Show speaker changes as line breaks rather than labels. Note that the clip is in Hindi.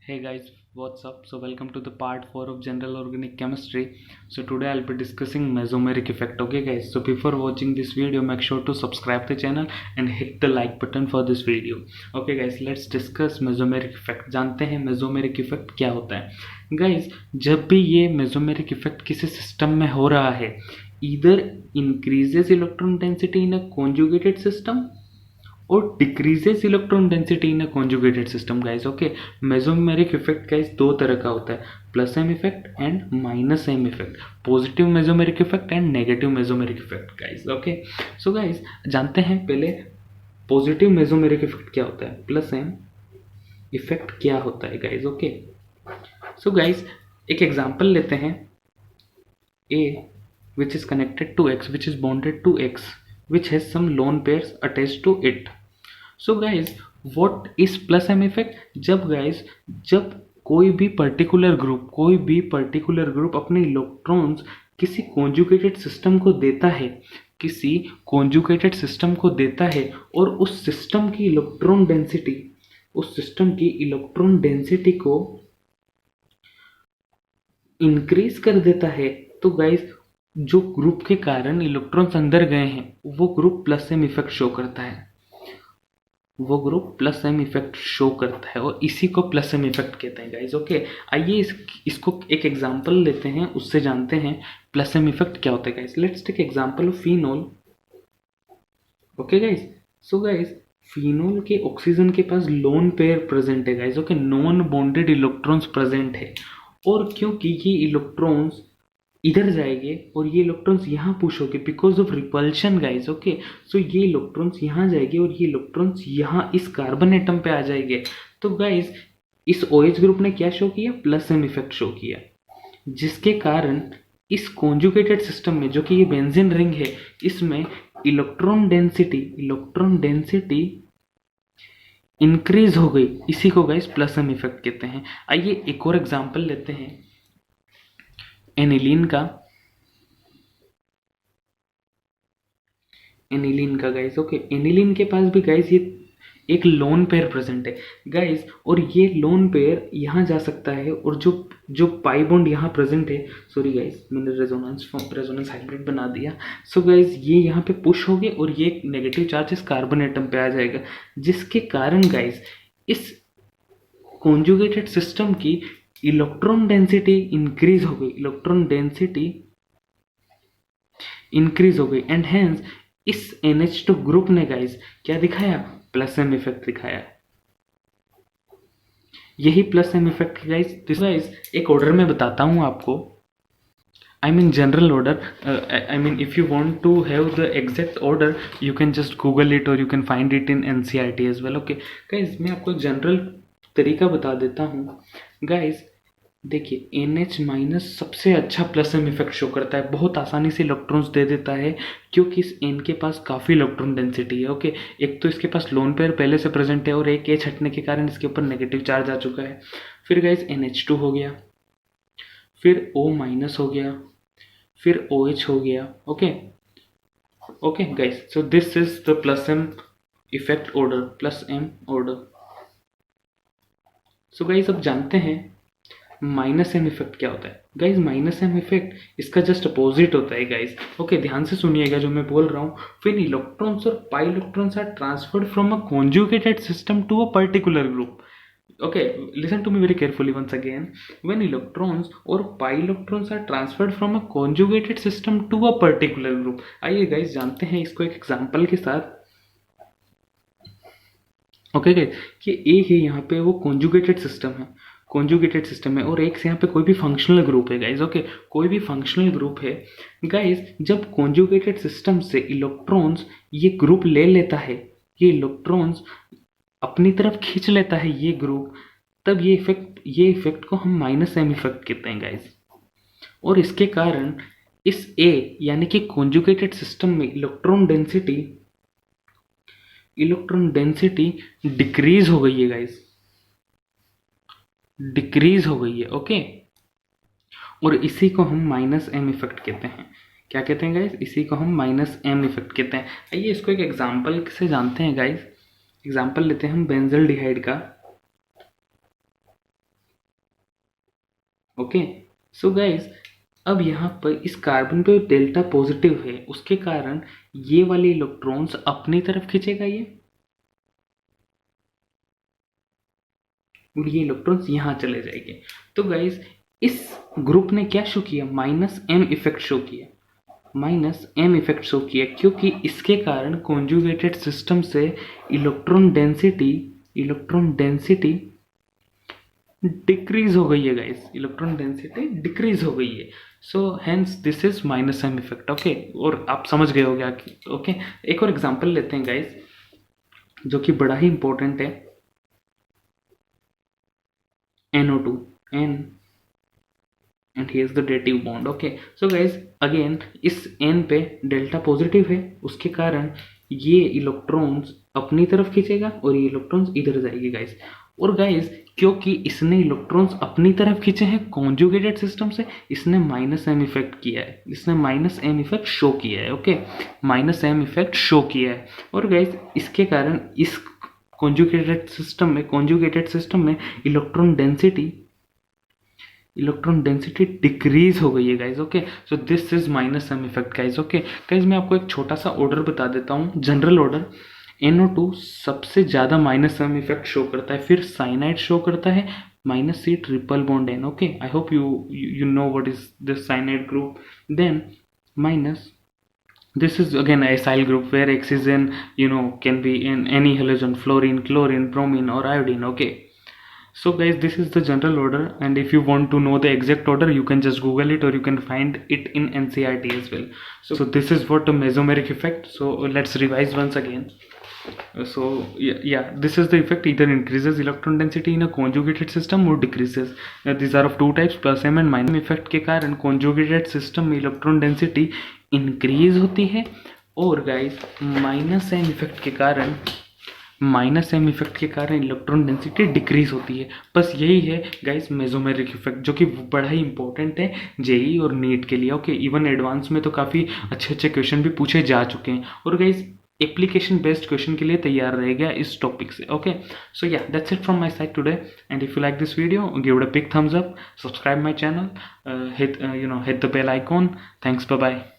Hey guys, what's up? So welcome to the part 4 of General Organic Chemistry. So today I'll be discussing mesomeric effect. Okay guys, so before watching this video, make sure to subscribe the channel and hit the like button for this video. Okay guys, let's discuss mesomeric effect. जानते हैं mesomeric effect क्या होता है? Guys, जब भी ये mesomeric effect किसी सिस्टम में हो रहा है, either increases electron density in a conjugated system और decreases electron density in a conjugated system guys. Okay, mesomeric effect guys दो तरह का होता है, plus M effect and minus M effect, positive mesomeric effect and negative mesomeric effect guys. Okay, so guys जानते हैं पहले पॉजिटिव मेसोमेरिक इफेक्ट क्या होता है, प्लस एम इफेक्ट क्या होता है गाइस. ओके, सो गाइस एक एग्जांपल लेते हैं, A which is connected to X, which is bonded to X, which has some lone pairs attached to it. So guys, what is plus m effect? जब कोई भी पर्टिकुलर ग्रुप अपने इलेक्ट्रॉन्स किसी कॉन्जुगेटेड सिस्टम को देता है और उस सिस्टम की इलेक्ट्रॉन डेंसिटी को इंक्रीज कर देता है, तो गाइस जो ग्रुप के कारण इलेक्ट्रॉन्स अंदर गए हैं वो group plus M effect show करता है और इसी को प्लस एम इफेक्ट कहते हैं गाइस. ओके, आइए इसको एक एग्जांपल लेते हैं, उससे जानते हैं प्लस एम इफेक्ट क्या होता है guys. Let's take example of phenol. Okay guys, so guys phenol के ऑक्सीजन के पास लोन पेयर प्रेजेंट है guys. Okay, non bonded electrons present है और क्योंकि ये इलेक्ट्रॉन्स इधर जाएंगे और ये इलेक्ट्रॉन्स यहाँ पुश होंगे because of repulsion guys. Okay, so ये इलेक्ट्रॉन्स यहाँ जाएंगे और ये इलेक्ट्रॉन्स यहाँ इस कार्बन एटम पे आ जाएंगे. तो गाइस इस OH ग्रुप ने क्या शो किया, प्लस एम इफेक्ट शो किया, जिसके कारण इस कॉन्जुगेटेड सिस्टम में जो कि ये बेंजीन रिंग है, इसमें इलेक्ट्रॉन डेंसिटी इंक्रीज हो गई. इसी को गाइस प्लस एम इफेक्ट कहते हैं. आइए एक और एग्जांपल लेते हैं एनिलीन का गाइस. ओके, एनिलीन के पास भी गाइस ये एक लोन पेयर प्रेजेंट है गाइस, और ये लोन पेयर यहाँ जा सकता है और जो पाई बॉन्ड यहाँ प्रेजेंट है, सॉरी गाइस मैंने रेजोनेंस हाइब्रिड बना दिया. सो गाइस ये यहाँ पे पुश हो गए और ये नेगेटिव चार्ज इस कार्बन एटम पे आ जाएगा, जिसके कारण गाइस इस कॉन्जुगेटेड सिस्टम की इलेक्ट्रॉन डेंसिटी इंक्रीज हो गई एंड हेंस इस NH2 ग्रुप ने गाइस क्या दिखाया, प्लस एम इफेक्ट दिखाया. यही प्लस एम इफेक्ट गाइस एक ऑर्डर में बताता हूं आपको, I mean general order. I mean if you want to have the exact order you can just google it or you can find it in NCERT as well. Okay guys, मैं आपको एक जनरल तरीका बता देता हूँ गाइस. देखिए NH माइनस सबसे अच्छा प्लस एम इफेक्ट शो करता है, बहुत आसानी से इलेक्ट्रॉन्स दे देता है क्योंकि इस N के पास काफ़ी इलेक्ट्रॉन डेंसिटी है. ओके, एक तो इसके पास लोन पेयर पहले से प्रेजेंट है और एक H हटने के कारण इसके ऊपर नेगेटिव चार्ज आ चुका है. फिर गाइस NH2 हो गया, फिर O माइनस हो गया, फिर OH हो गया. Okay guys, so this is the plus M effect order, plus M order. So guys अब जानते हैं माइनस एम इफेक्ट क्या होता है. गाइस माइनस एम इफेक्ट इसका जस्ट अपोजिट होता है गाइस. ओके, ध्यान से सुनिएगा जो मैं बोल रहा हूँ. फिर इलेक्ट्रॉन्स और pi electrons are transferred from a conjugated system to a particular group. Okay, listen to me very carefully once again. When electrons or pi electrons are transferred from a conjugated system to a particular group. आइए गाइस जानते हैं इसको एक एग्जांपल के साथ. ओके गाइस, कि एक है यहाँ पे वो कॉन्जुगेटेड सिस्टम है और एक से यहाँ पे कोई भी फंक्शनल ग्रुप है गाइस. ओके, कोई भी फंक्शनल ग्रुप है गाइस. जब कॉन्जुगेटेड सिस्टम से इलेक्ट्रॉन्स ये ग्रुप ले लेता है, ये इलेक्ट्रॉन्स अपनी तरफ खींच लेता है ये ग्रुप, तब ये इफेक्ट को हम माइनस एम इफेक्ट कहते हैं गाइस. और इसके कारण इस A यानी कि कॉन्जुगेटेड सिस्टम में इलेक्ट्रॉन डेंसिटी डिक्रीज हो गई है गाइस, ओके, और इसी को हम माइनस एम इफेक्ट कहते हैं. क्या कहते हैं गाइस, इसी को हम माइनस एम इफेक्ट कहते हैं. आइए इसको एक एग्जांपल से जानते हैं गाइस. एग्जाम्पल लेते हैं हम बेंजल्डिहाइड का. ओके। सो गाइस, अब यहाँ पर इस कार्बन पे डेल्टा पॉजिटिव है, उसके कारण ये वाले इलेक्ट्रॉन्स अपनी तरफ खींचेगा ये, और ये इलेक्ट्रॉन्स यहाँ चले जाएंगे। तो गाइस, इस ग्रुप ने क्या शो किया, माइनस एम इफेक्ट शो किया, माइनस एम इफेक्ट शो किया, क्योंकि इसके कारण कॉन्जुगेटेड सिस्टम से इलेक्ट्रॉन डेंसिटी डिक्रीज हो गई है गाइस, इलेक्ट्रॉन डेंसिटी डिक्रीज हो गई है। So hence this is minus M effect. Okay, और आप समझ गए हो गया कि ओके। एक और एग्जांपल लेते हैं गाइस, जो कि बड़ा ही इंपॉर्टेंट है, NO2, N and here's the dative bond। okay, so guys again इस N पे डेल्टा पॉजिटिव है, उसके कारण ये इलेक्ट्रॉन्स अपनी तरफ खींचेगा और ये इलेक्ट्रॉन्स इधर जाएगी गाइस। और गाइस, क्योंकि इसने इलेक्ट्रॉन्स अपनी तरफ खींचे हैं कॉन्जुगेटेड सिस्टम से, इसने माइनस एम इफेक्ट किया है, इसने माइनस एम इफेक्ट शो किया है। Okay, minus M effect show किया है। और गाइस, इसके कारण इस कॉन्जुगेटेड सिस्टम में इलेक्ट्रॉन डेंसिटी डिक्रीज हो गई है guys. Okay, so this is minus M effect guys. Okay guys, मैं आपको एक छोटा सा ऑर्डर बता देता हूँ, जनरल ऑर्डर। NO2 सबसे ज़्यादा माइनस एम इफेक्ट शो करता है, फिर साइनाइड शो करता है, -C triple bond N। Okay, I hope you know what is this cyanide group। Then minus, this is again a acyl group where X is in, can be in any halogen, fluorine, chlorine, bromine or iodine। Okay, so guys, this is the general order, and if you want to know the exact order, you can just google it, or you can find it in NCERT as well। So this is what a mesomeric effect। So let's revise once again। So yeah, this is the effect, either increases electron density in a conjugated system or decreases। These are of two types, plus m and minus। effect के कारण conjugated system में electron density increase होती है, और guys माइनस m इफेक्ट के कारण इलेक्ट्रॉन डेंसिटी डिक्रीज होती है। बस यही है गाइस मेसोमेरिक इफेक्ट, जो कि बड़ा ही इंपॉर्टेंट है जेई और नीट के लिए। ओके, इवन एडवांस में तो काफ़ी अच्छे अच्छे क्वेश्चन भी पूछे जा चुके हैं, और गाइस एप्लीकेशन बेस्ड क्वेश्चन के लिए तैयार रहेगा इस टॉपिक से। ओके, सो या that's it from my side today, and if you like this video, give it a big thumbs up, subscribe my channel, hit the bell icon। Thanks, bye bye।